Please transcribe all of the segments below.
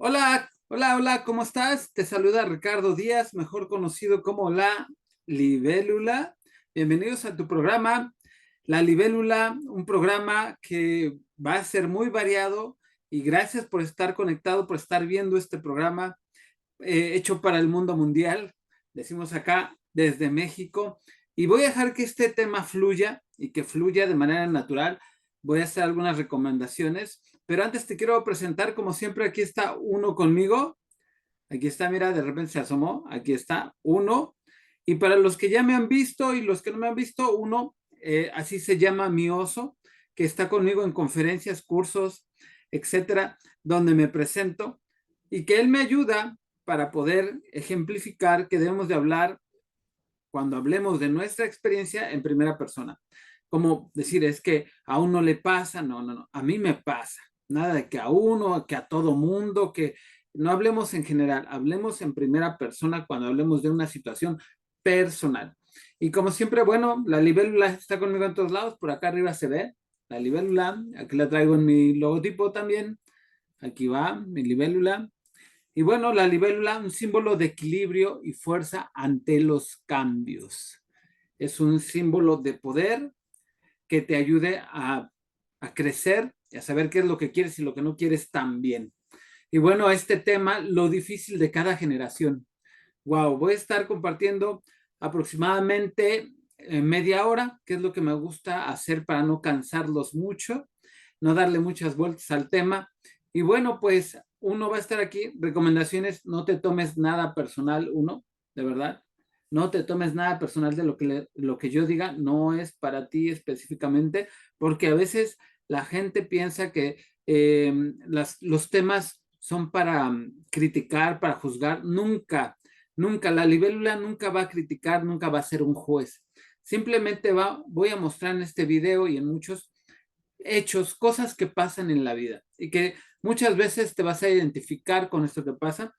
Hola, hola, hola, ¿cómo estás? Te saluda Ricardo Díaz, mejor conocido como La Libélula. Bienvenidos a tu programa, La Libélula, un programa que va a ser muy variado y gracias por estar conectado, por estar viendo este programa hecho para el mundo mundial. Decimos acá desde México y voy a dejar que este tema fluya y que fluya de manera natural. Voy a hacer algunas recomendaciones, pero antes te quiero presentar, como siempre, aquí está uno conmigo. Aquí está, mira, de repente se asomó. Aquí está uno. Y para los que ya me han visto y los que no me han visto, uno, así se llama mi oso, que está conmigo en conferencias, cursos, etcétera, donde me presento y que él me ayuda para poder ejemplificar que debemos de hablar cuando hablemos de nuestra experiencia en primera persona. Como decir, es que a uno le pasa, no, no, no, a mí me pasa. Nada de que a uno, que a todo mundo, que no hablemos en general, hablemos en primera persona cuando hablemos de una situación personal. Y como siempre, bueno, la libélula está conmigo en todos lados, por acá arriba se ve la libélula, aquí la traigo en mi logotipo también, aquí va mi libélula. Y bueno, la libélula, un símbolo de equilibrio y fuerza ante los cambios. Es un símbolo de poder que te ayude a crecer y a saber qué es lo que quieres y lo que no quieres también. Y bueno, este tema, lo difícil de cada generación. Wow, voy a estar compartiendo aproximadamente media hora, que es lo que me gusta hacer para no cansarlos mucho, no darle muchas vueltas al tema. Y bueno, pues uno va a estar aquí, recomendaciones, no te tomes nada personal, uno, de verdad, no te tomes nada personal de lo que yo diga, no es para ti específicamente, porque a veces la gente piensa que los temas son para criticar, para juzgar, nunca. Nunca, la libélula nunca va a criticar, nunca va a ser un juez. Simplemente voy a mostrar en este video y en muchos hechos, cosas que pasan en la vida y que muchas veces te vas a identificar con esto que pasa.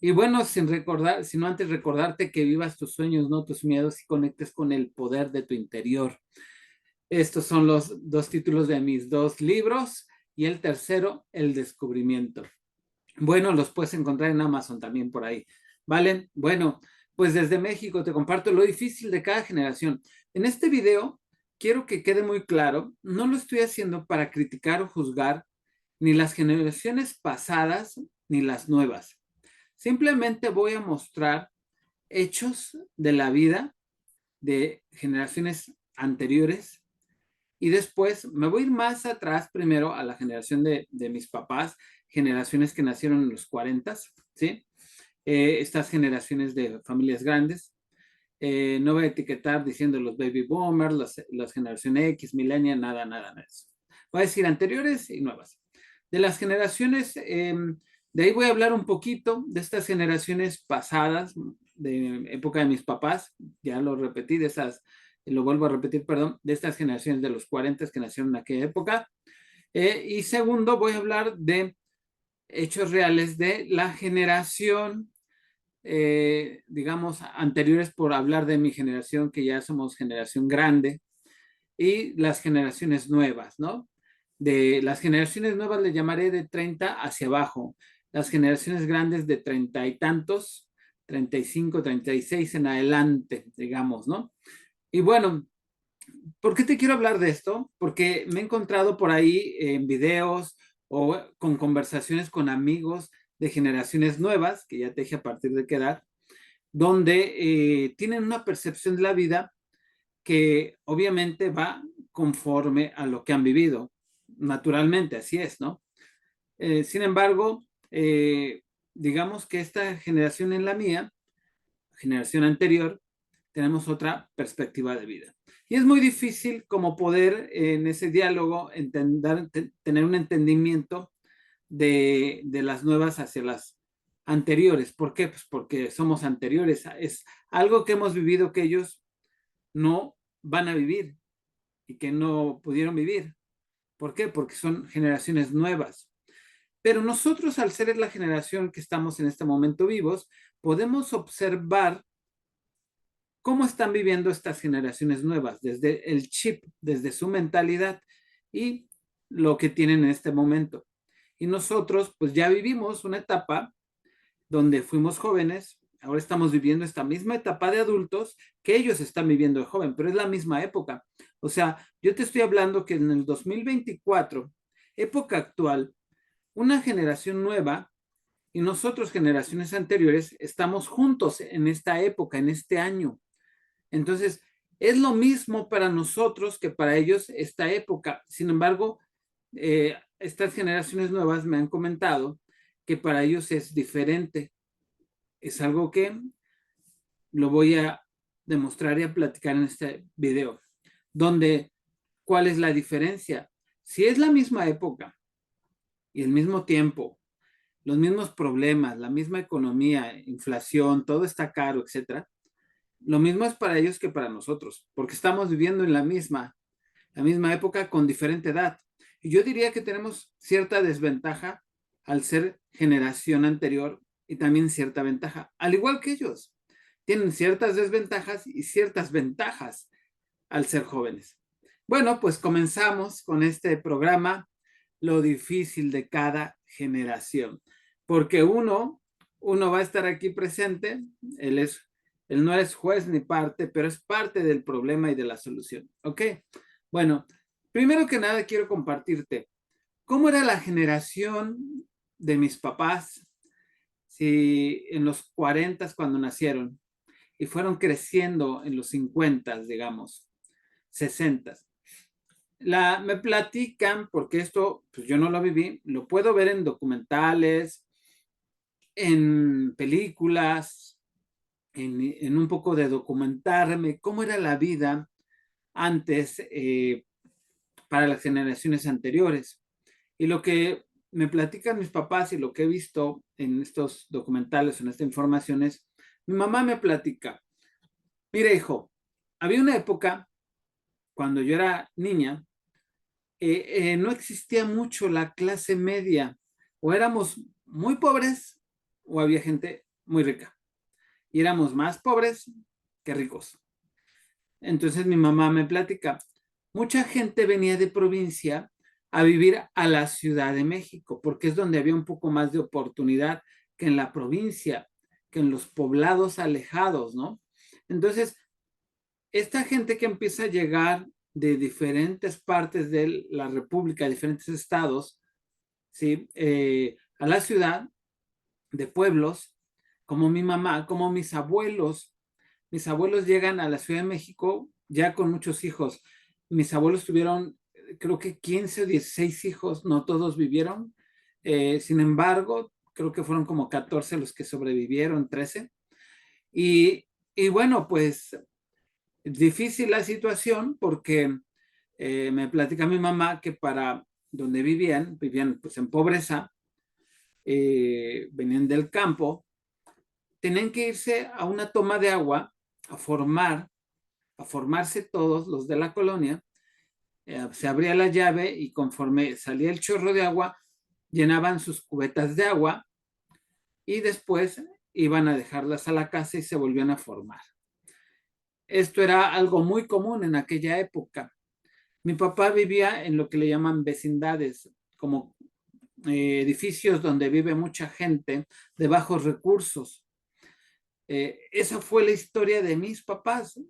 Y bueno, sin recordar, sino antes recordarte que vivas tus sueños, no tus miedos y conectes con el poder de tu interior. Estos son los dos títulos de mis dos libros y el tercero, El descubrimiento. Bueno, los puedes encontrar en Amazon también por ahí. ¿Vale? Bueno, pues desde México te comparto lo difícil de cada generación. En este video quiero que quede muy claro, no lo estoy haciendo para criticar o juzgar ni las generaciones pasadas ni las nuevas. Simplemente voy a mostrar hechos de la vida de generaciones anteriores y después me voy a ir más atrás, primero a la generación de mis papás, generaciones que nacieron en los 40, ¿sí? Estas generaciones de familias grandes. No voy a etiquetar diciendo los baby boomers, las generaciones X, millennial, nada, nada, nada de eso. Voy a decir anteriores y nuevas. De las generaciones, de ahí voy a hablar un poquito de estas generaciones pasadas, de época de mis papás, ya lo repetí, lo vuelvo a repetir, perdón, de estas generaciones de los 40 que nacieron en aquella época. Y segundo, voy a hablar de hechos reales de la generación, digamos, anteriores, por hablar de mi generación, que ya somos generación grande, y las generaciones nuevas, ¿no? De las generaciones nuevas le llamaré de 30 hacia abajo, las generaciones grandes de 30 y tantos, 35, 36 en adelante, digamos, ¿no? Y bueno, ¿por qué te quiero hablar de esto? Porque me he encontrado por ahí en videos o con conversaciones con amigos de generaciones nuevas, que ya te dije a partir de qué edad, donde tienen una percepción de la vida que obviamente va conforme a lo que han vivido. Naturalmente, así es, ¿no? Sin embargo, digamos que esta generación en la mía, generación anterior, tenemos otra perspectiva de vida. Y es muy difícil como poder en ese diálogo tener un entendimiento de las nuevas hacia las anteriores. ¿Por qué? Pues porque somos anteriores. Es algo que hemos vivido que ellos no van a vivir y que no pudieron vivir. ¿Por qué? Porque son generaciones nuevas. Pero nosotros, al ser la generación que estamos en este momento vivos, podemos observar cómo están viviendo estas generaciones nuevas, desde el chip, desde su mentalidad y lo que tienen en este momento. Y nosotros pues ya vivimos una etapa donde fuimos jóvenes, ahora estamos viviendo esta misma etapa de adultos que ellos están viviendo de joven, pero es la misma época. O sea, yo te estoy hablando que en el 2024, época actual, una generación nueva y nosotros, generaciones anteriores, estamos juntos en esta época, en este año. Entonces, es lo mismo para nosotros que para ellos esta época. Sin embargo, estas generaciones nuevas me han comentado que para ellos es diferente. Es algo que lo voy a demostrar y a platicar en este video, donde, ¿cuál es la diferencia? Si es la misma época y el mismo tiempo, los mismos problemas, la misma economía, inflación, todo está caro, etcétera, lo mismo es para ellos que para nosotros, porque estamos viviendo en la misma época con diferente edad. Y yo diría que tenemos cierta desventaja al ser generación anterior y también cierta ventaja, al igual que ellos. Tienen ciertas desventajas y ciertas ventajas al ser jóvenes. Bueno, pues comenzamos con este programa, lo difícil de cada generación, porque uno va a estar aquí presente, él no es juez ni parte, pero es parte del problema y de la solución, ¿ok? Bueno, primero que nada quiero compartirte cómo era la generación de mis papás, si en los 40 cuando nacieron y fueron creciendo en los 50, digamos, 60. Me platican, porque esto pues yo no lo viví, lo puedo ver en documentales, en películas, en un poco de documentarme, cómo era la vida antes para las generaciones anteriores. Y lo que me platican mis papás y lo que he visto en estos documentales, en esta información es, mi mamá me platica, mira hijo, había una época cuando yo era niña, no existía mucho la clase media, o éramos muy pobres o había gente muy rica, y éramos más pobres que ricos. Entonces mi mamá me platica, mucha gente venía de provincia a vivir a la Ciudad de México, porque es donde había un poco más de oportunidad que en la provincia, que en los poblados alejados, ¿no? Entonces, esta gente que empieza a llegar de diferentes partes de la República, diferentes estados, ¿sí? A la ciudad, de pueblos, como mi mamá, como mis abuelos llegan a la Ciudad de México ya con muchos hijos. Mis abuelos tuvieron, creo que 15 o 16 hijos, no todos vivieron. Sin embargo, creo que fueron como 14 los que sobrevivieron, 13. Y, y bueno, pues difícil la situación porque me platica mi mamá que para donde vivían pues en pobreza, venían del campo, tenían que irse a una toma de agua a formarse todos los de la colonia, se abría la llave y conforme salía el chorro de agua, llenaban sus cubetas de agua y después iban a dejarlas a la casa y se volvían a formar. Esto era algo muy común en aquella época. Mi papá vivía en lo que le llaman vecindades, como edificios donde vive mucha gente de bajos recursos. Esa fue la historia de mis papás.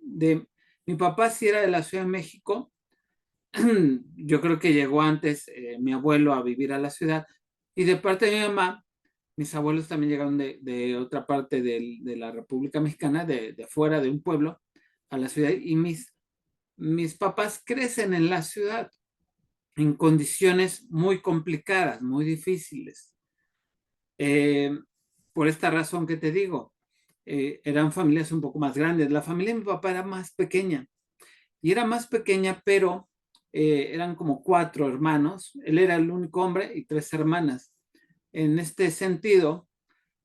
Mi papá sí era de la Ciudad de México. Yo creo que llegó antes mi abuelo a vivir a la ciudad. Y de parte de mi mamá, mis abuelos también llegaron de otra parte de la República Mexicana, de fuera de un pueblo, a la ciudad. Y mis papás crecen en la ciudad en condiciones muy complicadas, muy difíciles. Eh, por esta razón que te digo, eran familias un poco más grandes. La familia de mi papá era más pequeña y era más pequeña, pero eran como 4 hermanos. Él era el único hombre y 3 hermanas. En este sentido,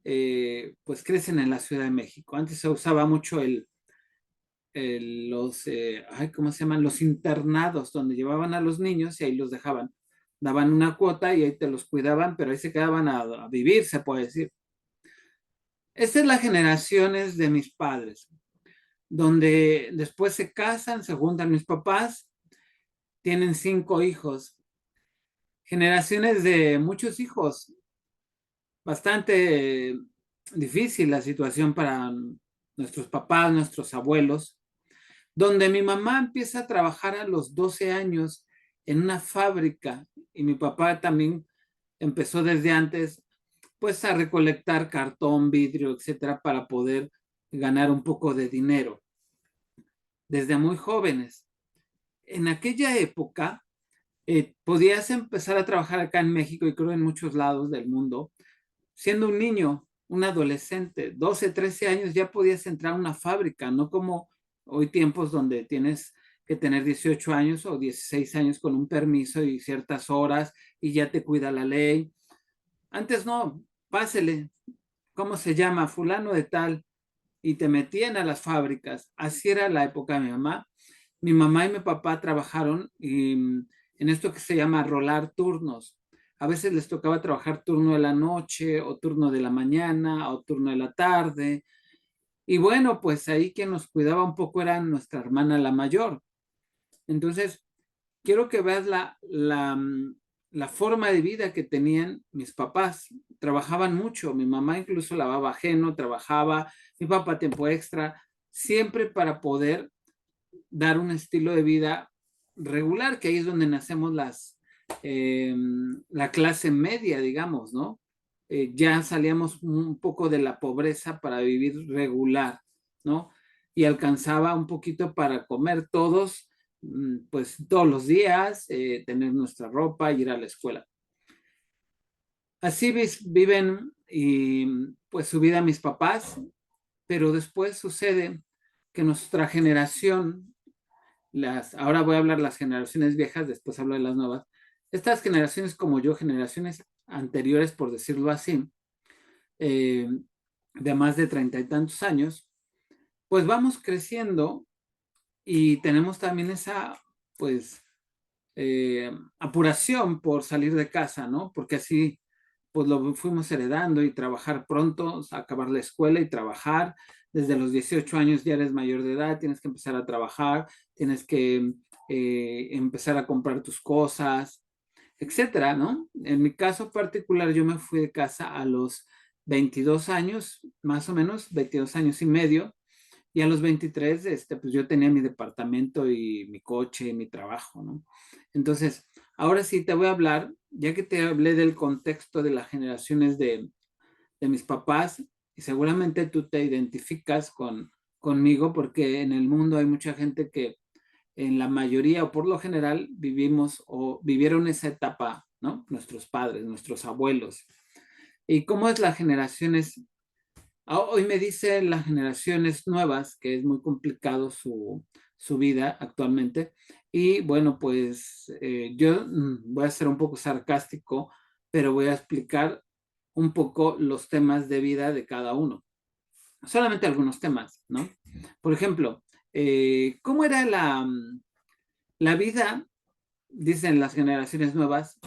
pues crecen en la Ciudad de México. Antes se usaba mucho ¿cómo se llaman? Los internados, donde llevaban a los niños y ahí los dejaban. Daban una cuota y ahí te los cuidaban, pero ahí se quedaban a vivir, se puede decir. Esta es la generaciones de mis padres, donde después se casan, se juntan mis papás, tienen 5 hijos. generaciones de muchos hijos, bastante difícil la situación para nuestros papás, nuestros abuelos, donde mi mamá empieza a trabajar a los 12 años en una fábrica y mi papá también empezó desde antes pues a recolectar cartón, vidrio, etcétera, para poder ganar un poco de dinero desde muy jóvenes. En aquella época podías empezar a trabajar acá en México y creo en muchos lados del mundo, siendo un niño, un adolescente, 12, 13 años, ya podías entrar a una fábrica, no como hoy tiempos donde tienes que tener 18 años o 16 años con un permiso y ciertas horas y ya te cuida la ley. Antes no, pásele, ¿cómo se llama? Fulano de tal, y te metían a las fábricas. Así era la época de mi mamá. Mi mamá y mi papá trabajaron en esto que se llama rolar turnos. A veces les tocaba trabajar turno de la noche o turno de la mañana o turno de la tarde. Y bueno, pues ahí quien nos cuidaba un poco era nuestra hermana la mayor. Entonces, quiero que veas la forma de vida que tenían mis papás. Trabajaban mucho, mi mamá incluso lavaba ajeno, trabajaba, mi papá tiempo extra, siempre para poder dar un estilo de vida regular, que ahí es donde nacemos la clase media, digamos, ¿no? Ya salíamos un poco de la pobreza para vivir regular, ¿no? Y alcanzaba un poquito para comer todos, pues todos los días, tener nuestra ropa, ir a la escuela. Así viven y pues su vida mis papás, pero después sucede que nuestra generación, ahora voy a hablar las generaciones viejas, después hablo de las nuevas, estas generaciones como yo, generaciones anteriores, por decirlo así, eh, de más de 30 y tantos años, pues vamos creciendo y tenemos también esa, pues, apuración por salir de casa, ¿no? Porque así, pues lo fuimos heredando y trabajar pronto, acabar la escuela y trabajar. Desde los 18 años ya eres mayor de edad, tienes que empezar a trabajar, tienes que empezar a comprar tus cosas, etcétera, ¿no? En mi caso particular, yo me fui de casa a los 22 años, más o menos, 22 años y medio, y a los 23, pues yo tenía mi departamento y mi coche y mi trabajo, ¿no? Entonces, ahora sí te voy a hablar, ya que te hablé del contexto de las generaciones de mis papás, y seguramente tú te identificas conmigo porque en el mundo hay mucha gente que en la mayoría o por lo general vivimos o vivieron esa etapa, ¿no? Nuestros padres, nuestros abuelos. ¿Y cómo es las generaciones? Hoy me dicen las generaciones nuevas que es muy complicado su vida actualmente. Y bueno, pues yo voy a ser un poco sarcástico, pero voy a explicar un poco los temas de vida de cada uno. Solamente algunos temas, ¿no? Por ejemplo, ¿cómo era la vida? Dicen las generaciones nuevas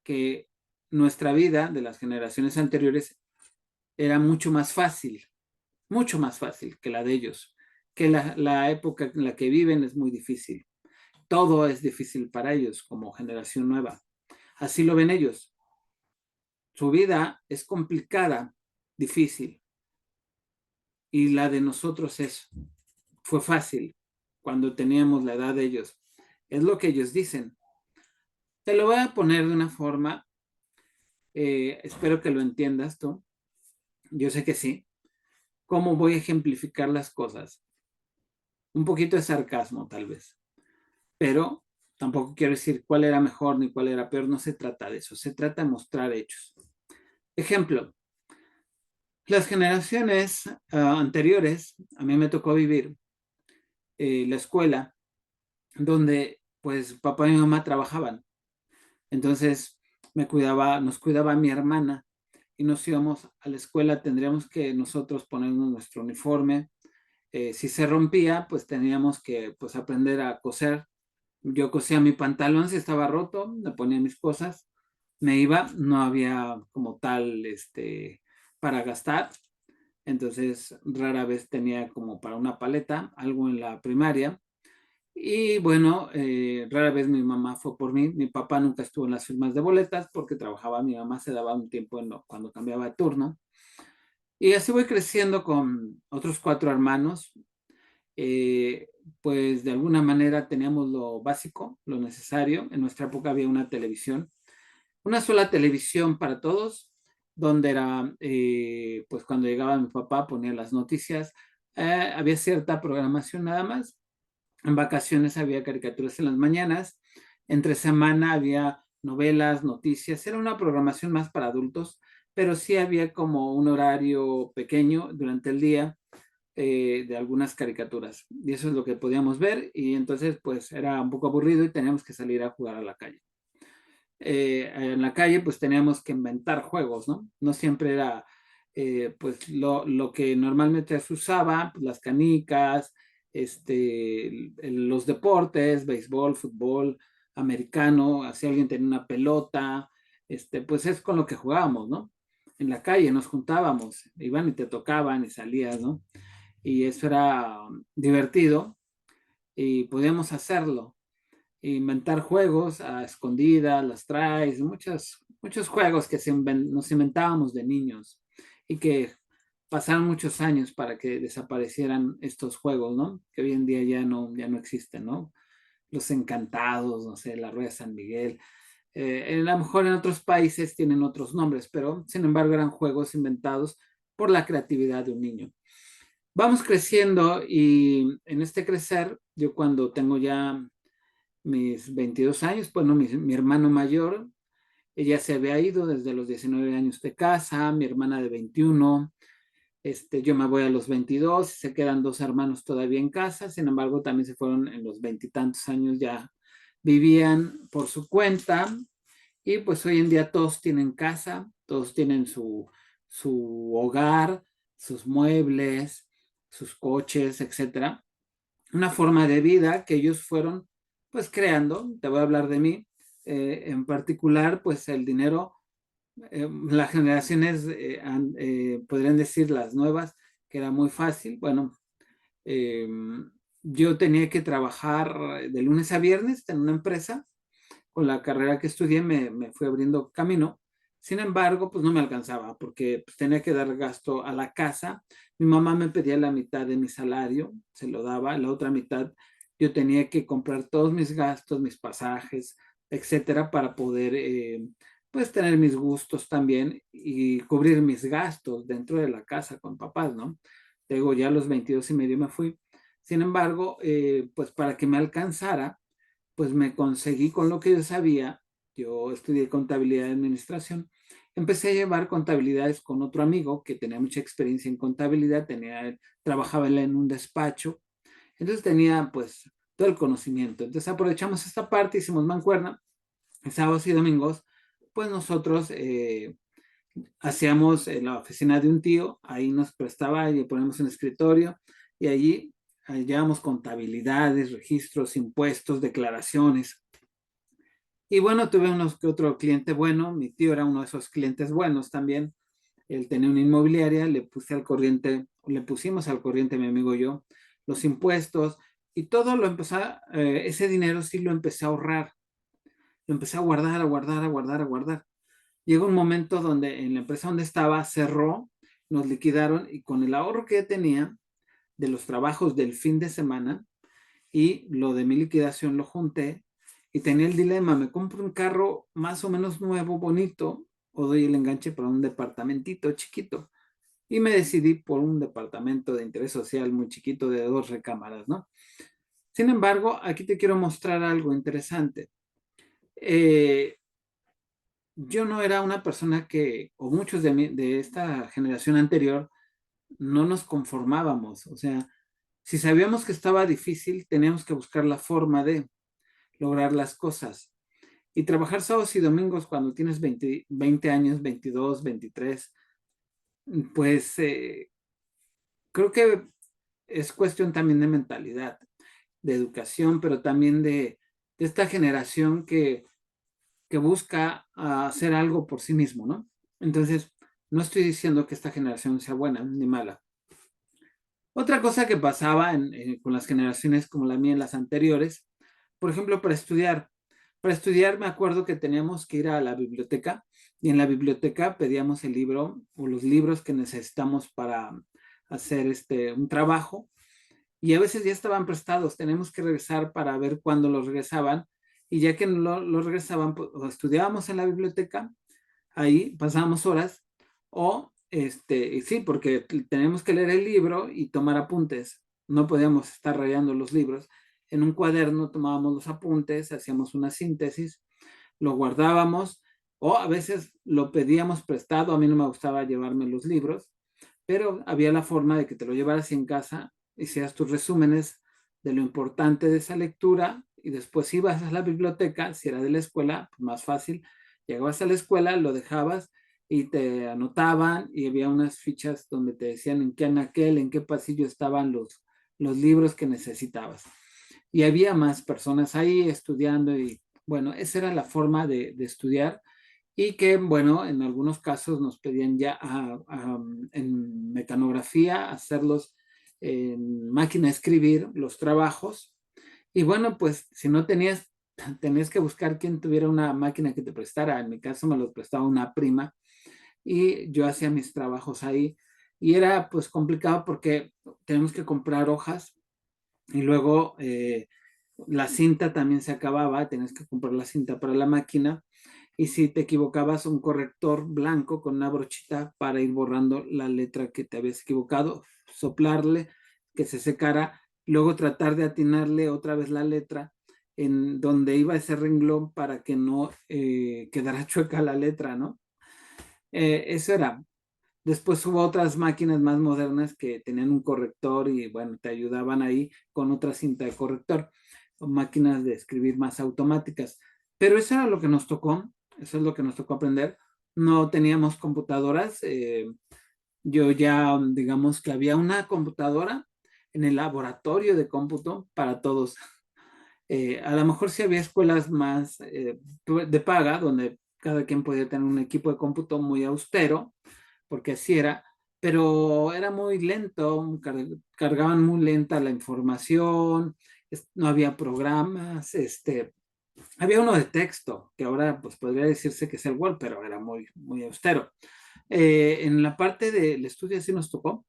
que nuestra vida de las generaciones anteriores era mucho más fácil que la de ellos, que la época en la que viven es muy difícil. Todo es difícil para ellos como generación nueva. Así lo ven ellos. Su vida es complicada, difícil, y la de nosotros fue fácil cuando teníamos la edad de ellos. Es lo que ellos dicen. Te lo voy a poner de una forma, espero que lo entiendas tú. Yo sé que sí. ¿Cómo voy a ejemplificar las cosas? Un poquito de sarcasmo, tal vez. Pero tampoco quiero decir cuál era mejor ni cuál era peor. No se trata de eso. Se trata de mostrar hechos. Ejemplo, las generaciones anteriores, a mí me tocó vivir la escuela donde pues papá y mamá trabajaban. Entonces nos cuidaba mi hermana y nos íbamos a la escuela, tendríamos que nosotros ponernos nuestro uniforme. Si se rompía, pues teníamos que pues aprender a coser. Yo cosía mi pantalón, si estaba roto, le ponía mis cosas, me iba, no había como tal para gastar, entonces rara vez tenía como para una paleta, algo en la primaria, Y bueno, rara vez mi mamá fue por mí. Mi papá nunca estuvo en las firmas de boletas porque trabajaba, mi mamá se daba un tiempo cuando cambiaba de turno. Y así voy creciendo con otros cuatro hermanos. Eh, pues de alguna manera teníamos lo básico, lo necesario. En nuestra época había una televisión, una sola televisión para todos, donde era, pues cuando llegaba mi papá ponía las noticias. Había cierta programación nada más. En vacaciones había caricaturas en las mañanas. Entre semana había novelas, noticias. Era una programación más para adultos, pero sí había como un horario pequeño durante el día de algunas caricaturas. Y eso es lo que podíamos ver. Y entonces, pues era un poco aburrido y teníamos que salir a jugar a la calle. En la calle pues teníamos que inventar juegos, ¿no? No siempre era pues lo que normalmente se usaba, pues, las canicas, los deportes, béisbol, fútbol, americano, si alguien tenía una pelota, pues es con lo que jugábamos, ¿no? En la calle nos juntábamos, iban y te tocaban y salías, ¿no? Y eso era divertido y podíamos hacerlo inventar juegos a escondidas, las traes, muchos juegos que nos inventábamos de niños y que pasaron muchos años para que desaparecieran estos juegos, ¿no? Que hoy en día ya no existen, ¿no? Los encantados, no sé, la Rueda de San Miguel. A lo mejor en otros países tienen otros nombres, pero sin embargo eran juegos inventados por la creatividad de un niño. Vamos creciendo y en este crecer, yo cuando tengo ya mis 22 años, bueno, mi hermano mayor, ella se había ido desde los 19 años de casa, mi hermana de 21, yo me voy a los 22, se quedan dos hermanos todavía en casa, sin embargo, también se fueron en los veintitantos años, ya vivían por su cuenta y pues hoy en día todos tienen casa, todos tienen su hogar, sus muebles, sus coches, etcétera, una forma de vida que ellos fueron pues creando. Te voy a hablar de mí. En particular, pues el dinero, las generaciones, podrían decir las nuevas, que era muy fácil. Bueno, eh, yo tenía que trabajar de lunes a viernes en una empresa. Con la carrera que estudié me fui abriendo camino. Sin embargo, pues no me alcanzaba porque pues, tenía que dar gasto a la casa. Mi mamá me pedía la mitad de mi salario, se lo daba, la otra mitad yo tenía que comprar todos mis gastos, mis pasajes, etcétera, para poder pues tener mis gustos también y cubrir mis gastos dentro de la casa con papás, ¿no? Luego ya a los 22 y medio me fui. Sin embargo, pues para que me alcanzara, pues me conseguí con lo que yo sabía. Yo estudié contabilidad y administración. Empecé a llevar contabilidades con otro amigo que tenía mucha experiencia en contabilidad, trabajaba él en un despacho, entonces tenía pues todo el conocimiento. Entonces aprovechamos esta parte, hicimos mancuerna, sábados y domingos, pues nosotros hacíamos en la oficina de un tío, ahí nos prestaba y ponemos un escritorio y allí llevamos contabilidades, registros, impuestos, declaraciones. Y bueno, tuve unos que otro cliente bueno, mi tío era uno de esos clientes buenos también. Él tenía una inmobiliaria, le pusimos al corriente mi amigo y yo, los impuestos y todo lo empezó, ese dinero sí lo empecé a ahorrar, lo empecé a guardar, a guardar, a guardar, a guardar. Llegó un momento donde en la empresa donde estaba cerró, nos liquidaron y con el ahorro que tenía de los trabajos del fin de semana y lo de mi liquidación lo junté y tenía el dilema, ¿me compro un carro más o menos nuevo, bonito, o doy el enganche para un departamentito chiquito? Y me decidí por un departamento de interés social muy chiquito de dos recámaras, ¿no? Sin embargo, aquí te quiero mostrar algo interesante. Eh, yo no era una persona que, o muchos de esta generación anterior, no nos conformábamos. O sea, si sabíamos que estaba difícil, teníamos que buscar la forma de lograr las cosas. Y trabajar sábados y domingos cuando tienes 20 años, 22, 23, pues creo que es cuestión también de mentalidad, de educación, pero también de esta generación que busca hacer algo por sí mismo, ¿no? Entonces, no estoy diciendo que esta generación sea buena ni mala. Otra cosa que pasaba con las generaciones como la mía en las anteriores, por ejemplo, para estudiar me acuerdo que teníamos que ir a la biblioteca y en la biblioteca pedíamos el libro o los libros que necesitamos para hacer un trabajo y a veces ya estaban prestados, tenemos que regresar para ver cuándo los regresaban y ya que lo regresaban, pues, o estudiábamos en la biblioteca, ahí pasábamos horas, o sí, porque tenemos que leer el libro y tomar apuntes, no podíamos estar rayando los libros, en un cuaderno tomábamos los apuntes, hacíamos una síntesis, lo guardábamos, o a veces lo pedíamos prestado, a mí no me gustaba llevarme los libros, pero había la forma de que te lo llevaras en casa, hicieras tus resúmenes de lo importante de esa lectura y después ibas a la biblioteca, si era de la escuela, pues más fácil, llegabas a la escuela, lo dejabas y te anotaban y había unas fichas donde te decían en qué anaquel, en qué pasillo estaban los libros que necesitabas. Y había más personas ahí estudiando y bueno, esa era la forma de estudiar y que, bueno, en algunos casos nos pedían ya en mecanografía hacerlos en máquina de escribir los trabajos. Y bueno, pues si no tenías que buscar quien tuviera una máquina que te prestara. En mi caso me los prestaba una prima y yo hacía mis trabajos ahí. Y era pues complicado porque tenemos que comprar hojas y luego la cinta también se acababa, tenías que comprar la cinta para la máquina y si te equivocabas un corrector blanco con una brochita para ir borrando la letra que te habías equivocado, soplarle, que se secara, luego tratar de atinarle otra vez la letra en donde iba ese renglón para que no quedara chueca la letra, ¿no? Eso era. Después hubo otras máquinas más modernas que tenían un corrector y bueno, te ayudaban ahí con otra cinta de corrector, o máquinas de escribir más automáticas. Pero eso era lo que nos tocó, eso es lo que nos tocó aprender. No teníamos computadoras, yo ya, digamos que había una computadora en el laboratorio de cómputo para todos. A lo mejor sí había escuelas más de paga, donde cada quien podía tener un equipo de cómputo muy austero, porque así era, pero era muy lento, cargaban muy lenta la información, no había programas, había uno de texto, que ahora pues podría decirse que es el Word, pero era muy, muy austero. En la parte del estudio sí nos tocó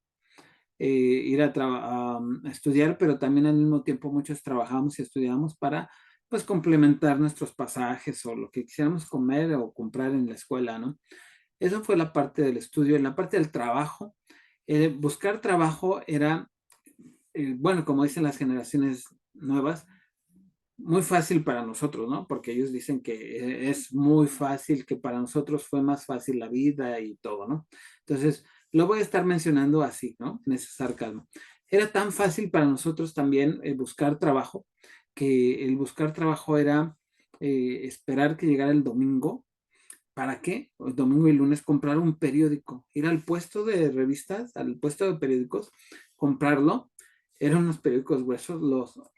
ir a estudiar, pero también al mismo tiempo muchos trabajamos y estudiamos para pues complementar nuestros pasajes o lo que quisiéramos comer o comprar en la escuela, ¿no? Eso fue la parte del estudio. En la parte del trabajo, buscar trabajo era, bueno, como dicen las generaciones nuevas, muy fácil para nosotros, ¿no? Porque ellos dicen que es muy fácil, que para nosotros fue más fácil la vida y todo, ¿no? Entonces, lo voy a estar mencionando así, ¿no? En ese sarcasmo. Era tan fácil para nosotros también buscar trabajo, que el buscar trabajo era esperar que llegara el domingo. ¿Para qué? El domingo y lunes comprar un periódico, ir al puesto de revistas, al puesto de periódicos, comprarlo, eran unos periódicos gruesos,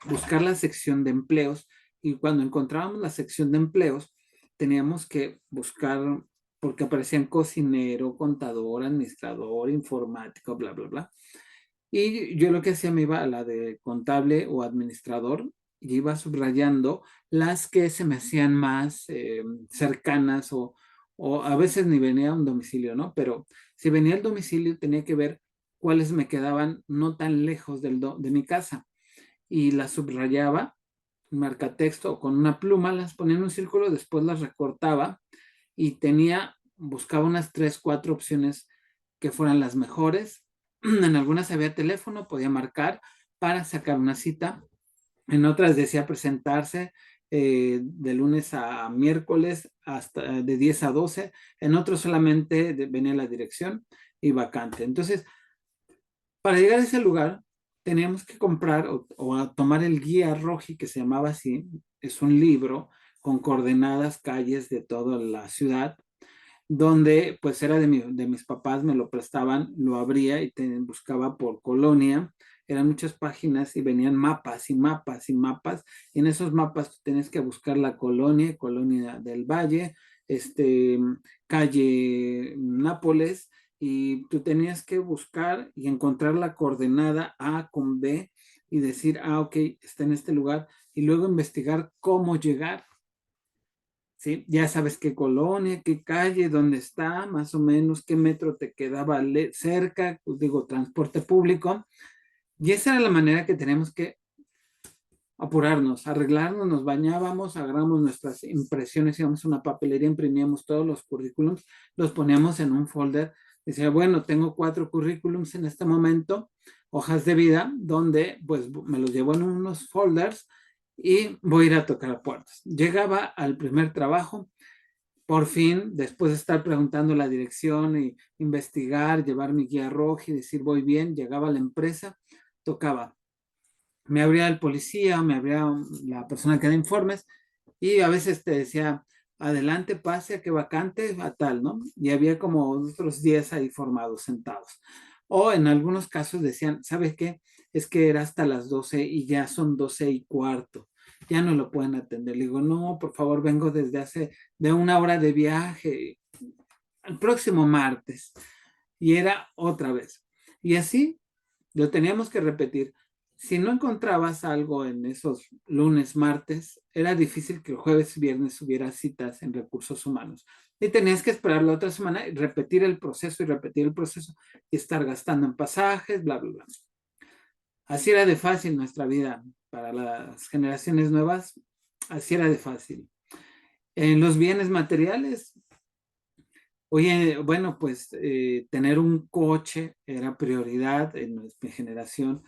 buscar la sección de empleos y cuando encontrábamos la sección de empleos teníamos que buscar porque aparecían cocinero, contador, administrador, informático, bla, bla, bla. Y yo lo que hacía me iba a la de contable o administrador y iba subrayando las que se me hacían más cercanas o a veces ni venía a un domicilio, ¿no? Pero si venía al domicilio tenía que ver cuáles me quedaban no tan lejos de mi casa y las subrayaba, marcatexto o con una pluma, las ponía en un círculo, después las recortaba y buscaba unas tres, cuatro opciones que fueran las mejores. En algunas había teléfono, podía marcar para sacar una cita. En otras decía presentarse de lunes a miércoles hasta de 10 a 12. En otros solamente venía la dirección y vacante. Entonces, para llegar a ese lugar, teníamos que comprar o tomar el guía Roji, que se llamaba así. Es un libro con coordenadas, calles de toda la ciudad donde pues era de mis papás, me lo prestaban, lo abría y buscaba por colonia, eran muchas páginas y venían mapas y mapas y mapas, y en esos mapas tú tienes que buscar la colonia, colonia del Valle, calle Nápoles, y tú tenías que buscar y encontrar la coordenada A con B y decir, ok, está en este lugar, y luego investigar cómo llegar. ¿Sí? Ya sabes qué colonia, qué calle, dónde está, más o menos, qué metro te quedaba cerca, pues digo, transporte público. Y esa era la manera que teníamos que apurarnos, arreglarnos, nos bañábamos, agarramos nuestras impresiones, íbamos a una papelería, imprimíamos todos los currículums, los poníamos en un folder. Decía, bueno, tengo 4 currículums en este momento, hojas de vida, donde pues me los llevo en unos folders y voy a ir a tocar puertas. Llegaba al primer trabajo, por fin, después de estar preguntando la dirección y investigar, llevar mi guía roja y decir voy bien, llegaba a la empresa, tocaba. Me abría el policía, me abría la persona que da informes y a veces te decía, adelante, pase a qué vacante, a tal, ¿no? Y había como otros 10 ahí formados, sentados. O en algunos casos decían, ¿sabes qué? Es que era hasta las 12 y ya son 12:15. Ya no lo pueden atender. Le digo, no, por favor, vengo desde hace de 1 hora de viaje, el próximo martes. Y era otra vez. Y así lo teníamos que repetir. Si no encontrabas algo en esos lunes, martes, era difícil que el jueves y viernes hubiera citas en recursos humanos. Y tenías que esperar la otra semana y repetir el proceso y repetir el proceso y estar gastando en pasajes, bla, bla, bla. Así era de fácil nuestra vida para las generaciones nuevas. Así era de fácil. En los bienes materiales, oye, bueno, pues tener un coche era prioridad en nuestra generación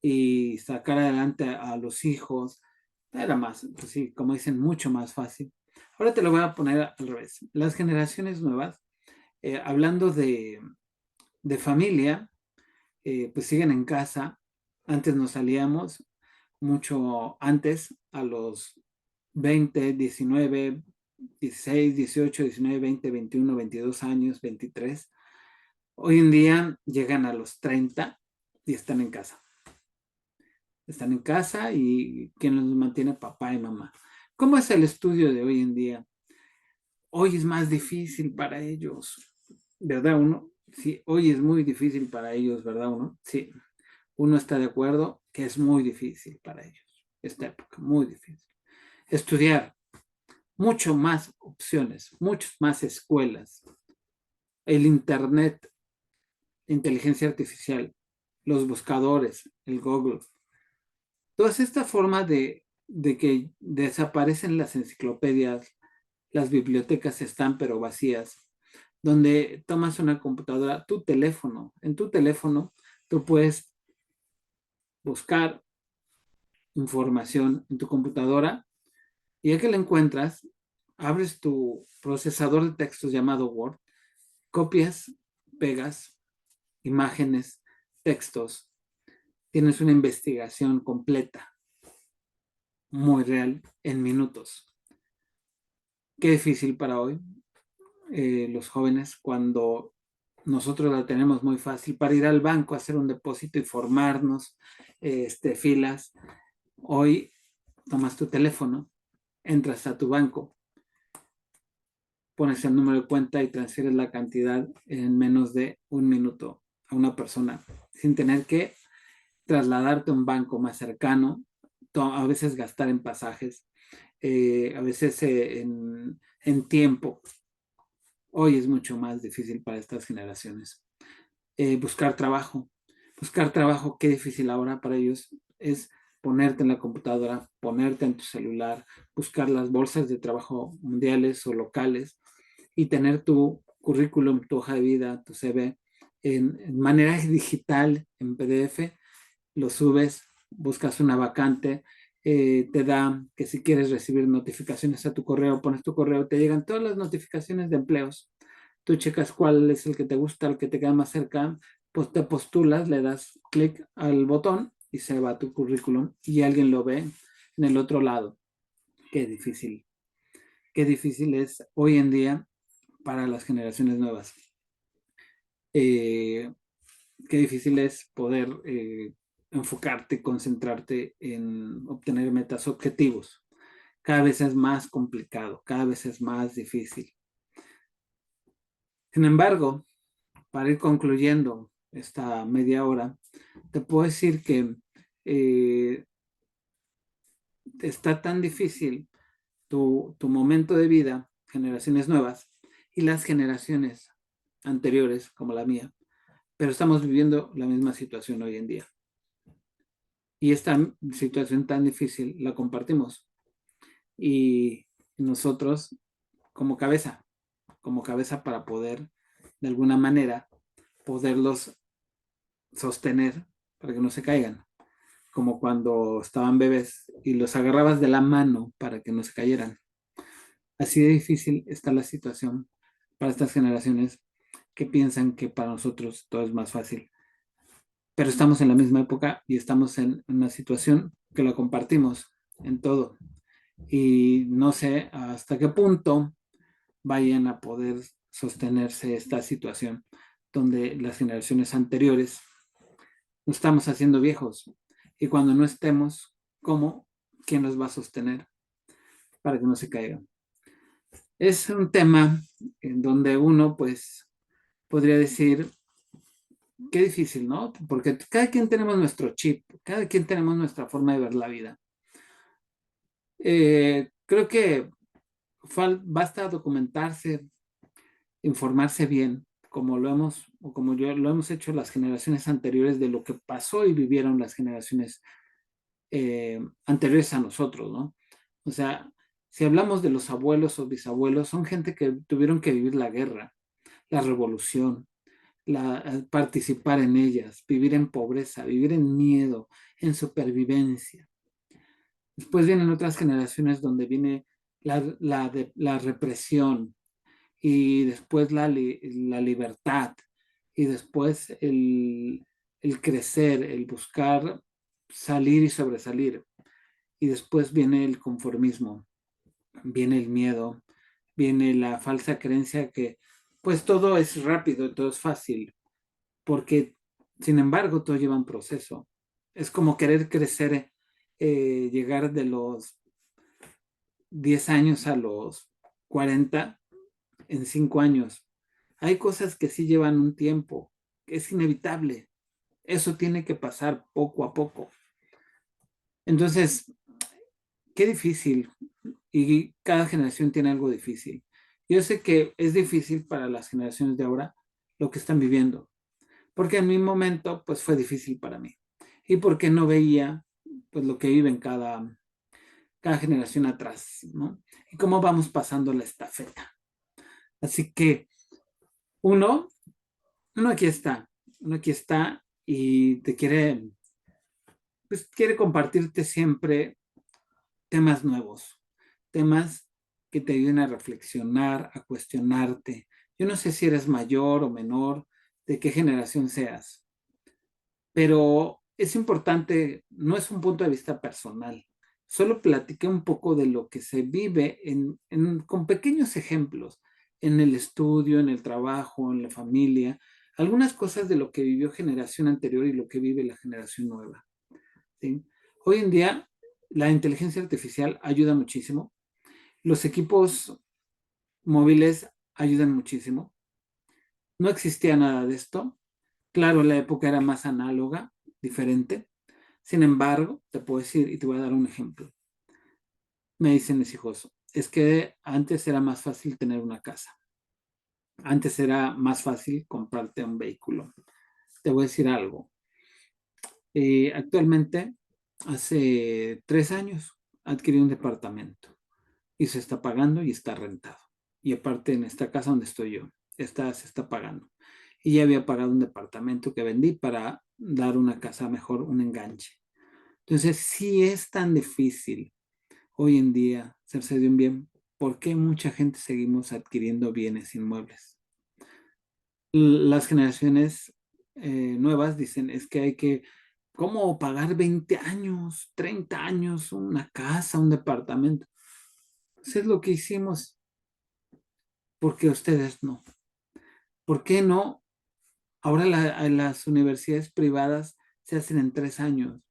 y sacar adelante a los hijos era más, pues sí, como dicen, mucho más fácil. Ahora te lo voy a poner al revés. Las generaciones nuevas, hablando de familia, pues siguen en casa. Antes nos salíamos mucho antes, a los 20, 19, 16, 18, 19, 20, 21, 22 años, 23. Hoy en día llegan a los 30 y están en casa. Están en casa y quien los mantiene, papá y mamá. ¿Cómo es el estudio de hoy en día? Hoy es más difícil para ellos, ¿verdad uno? Sí, hoy es muy difícil para ellos, ¿verdad uno? Sí, uno está de acuerdo que es muy difícil para ellos, esta época, muy difícil. Estudiar, mucho más opciones, muchas más escuelas, el Internet, inteligencia artificial, los buscadores, el Google, toda esta forma de que desaparecen las enciclopedias, las bibliotecas están pero vacías, donde tomas una computadora, tu teléfono, en tu teléfono tú puedes buscar información en tu computadora y ya que la encuentras, abres tu procesador de textos llamado Word, copias, pegas, imágenes, textos, tienes una investigación completa, muy real, en minutos. Qué difícil para hoy, los jóvenes, cuando nosotros la tenemos muy fácil para ir al banco, hacer un depósito y formarnos, filas. Hoy tomas tu teléfono, entras a tu banco, pones el número de cuenta y transfieres la cantidad en menos de 1 minuto a una persona, sin tener que trasladarte a un banco más cercano, a veces gastar en pasajes, a veces en tiempo. Hoy es mucho más difícil para estas generaciones. Buscar trabajo. Buscar trabajo, qué difícil ahora para ellos es ponerte en la computadora, ponerte en tu celular, buscar las bolsas de trabajo mundiales o locales y tener tu currículum, tu hoja de vida, tu CV en manera digital, en PDF, lo subes, buscas una vacante, te da que si quieres recibir notificaciones a tu correo, pones tu correo, te llegan todas las notificaciones de empleos. Tú checas cuál es el que te gusta, el que te queda más cerca, pues te postulas, le das clic al botón y se va tu currículum y alguien lo ve en el otro lado. Qué difícil es hoy en día para las generaciones nuevas. Qué difícil es poder enfocarte, concentrarte en obtener metas, objetivos. Cada vez es más complicado, cada vez es más difícil. Sin embargo, para ir concluyendo esta media hora, te puedo decir que eh, está tan difícil tu momento de vida, generaciones nuevas, y las generaciones anteriores, como la mía, pero estamos viviendo la misma situación hoy en día. Y esta situación tan difícil la compartimos. Y nosotros, como cabeza para poder, de alguna manera, poderlos sostener para que no se caigan, como cuando estaban bebés y los agarrabas de la mano para que no se cayeran. Así de difícil está la situación para estas generaciones que piensan que para nosotros todo es más fácil. Pero estamos en la misma época y estamos en una situación que la compartimos en todo. Y no sé hasta qué punto vayan a poder sostenerse esta situación donde las generaciones anteriores nos estamos haciendo viejos. Y cuando no estemos, ¿cómo? ¿Quién nos va a sostener para que no se caigan? Es un tema en donde uno, pues, podría decir, qué difícil, ¿no? Porque cada quien tenemos nuestro chip, cada quien tenemos nuestra forma de ver la vida. Creo que basta documentarse, informarse bien, como lo hemos, o como yo lo hemos hecho las generaciones anteriores de lo que pasó y vivieron las generaciones anteriores a nosotros, ¿no? O sea, si hablamos de los abuelos o bisabuelos, son gente que tuvieron que vivir la guerra, la revolución, participar en ellas, vivir en pobreza, vivir en miedo, en supervivencia. Después vienen otras generaciones donde viene la represión y después la libertad y después el crecer, el buscar salir y sobresalir. Y después viene el conformismo, viene el miedo, viene la falsa creencia que pues todo es rápido, todo es fácil, porque sin embargo todo lleva un proceso. Es como querer crecer, llegar de los 10 años a los 40 en 5 años. Hay cosas que sí llevan un tiempo, es inevitable. Eso tiene que pasar poco a poco. Entonces, qué difícil. Y cada generación tiene algo difícil. Yo sé que es difícil para las generaciones de ahora lo que están viviendo, porque en mi momento pues fue difícil para mí. Y porque no veía pues lo que viven cada generación atrás, ¿no? Y cómo vamos pasando la estafeta. Así que uno, uno aquí está, uno aquí está y te quiere, pues quiere compartirte siempre temas nuevos, temas que te ayuden a reflexionar, a cuestionarte. Yo no sé si eres mayor o menor, de qué generación seas, pero es importante, no es un punto de vista personal. Solo platiqué un poco de lo que se vive con pequeños ejemplos en el estudio, en el trabajo, en la familia, algunas cosas de lo que vivió generación anterior y lo que vive la generación nueva. ¿Sí? Hoy en día la inteligencia artificial ayuda muchísimo, los equipos móviles ayudan muchísimo, no existía nada de esto, claro, la época era más análoga, diferente, sin embargo, te puedo decir y te voy a dar un ejemplo. Me dicen mis hijos, es que antes era más fácil tener una casa, antes era más fácil comprarte un vehículo. Te voy a decir algo, actualmente, hace 3 años, adquirí un departamento y se está pagando y está rentado. Y aparte en esta casa donde estoy yo, se está pagando. Y ya había pagado un departamento que vendí para dar una casa mejor, un enganche. Entonces, si es tan difícil hoy en día hacerse de un bien, ¿por qué mucha gente seguimos adquiriendo bienes inmuebles? Las generaciones nuevas dicen, es que hay que, ¿cómo pagar 20 años, 30 años, una casa, un departamento? Eso es lo que hicimos, porque ustedes no. ¿Por qué no? Ahora las universidades privadas se hacen en 3 años.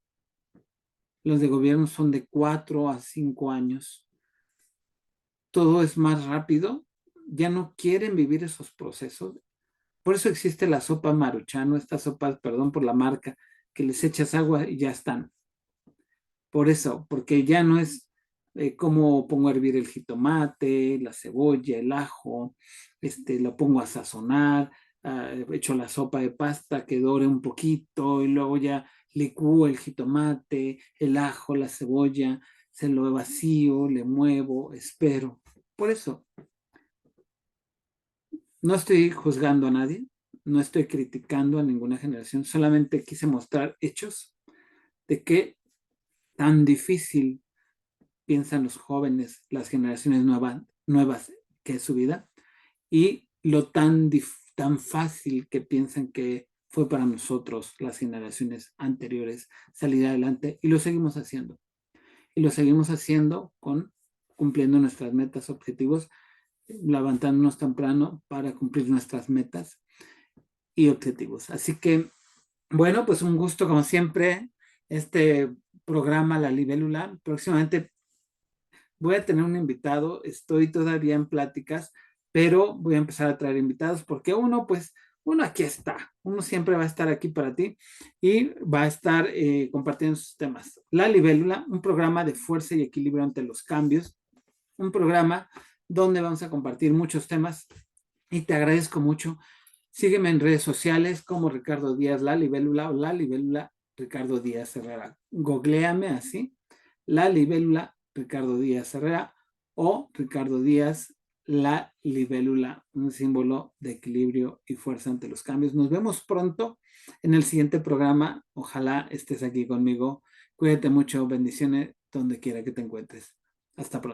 Los de gobierno son de 4 a 5 años. Todo es más rápido. Ya no quieren vivir esos procesos Por eso existe la sopa Maruchan, estas sopas, perdón por la marca, que les echas agua y ya están. Por eso, porque ya no es como pongo a hervir el jitomate, la cebolla, el ajo, lo pongo a sazonar, echo la sopa de pasta que dore un poquito y luego ya licúo el jitomate, el ajo, la cebolla, se lo vacío, le muevo, espero. Por eso, no estoy juzgando a nadie, no estoy criticando a ninguna generación, solamente quise mostrar hechos de qué tan difícil piensan los jóvenes, las generaciones nuevas que es su vida, y lo tan fácil que piensan que fue para nosotros, las generaciones anteriores, salir adelante, y lo seguimos haciendo. Y lo seguimos haciendo cumpliendo nuestras metas, objetivos, levantándonos temprano para cumplir nuestras metas y objetivos. Así que, bueno, pues un gusto como siempre, este programa La Libélula. Próximamente voy a tener un invitado, estoy todavía en pláticas, pero voy a empezar a traer invitados porque uno aquí está, uno siempre va a estar aquí para ti y va a estar compartiendo sus temas. La Libélula, un programa de fuerza y equilibrio ante los cambios, un programa donde vamos a compartir muchos temas y te agradezco mucho. Sígueme en redes sociales como Ricardo Díaz La Libélula o La Libélula Ricardo Díaz Herrera. Googleame así, La Libélula Ricardo Díaz Herrera o Ricardo Díaz La Libélula, un símbolo de equilibrio y fuerza ante los cambios. Nos vemos pronto en el siguiente programa. Ojalá estés aquí conmigo. Cuídate mucho. Bendiciones donde quiera que te encuentres. Hasta pronto.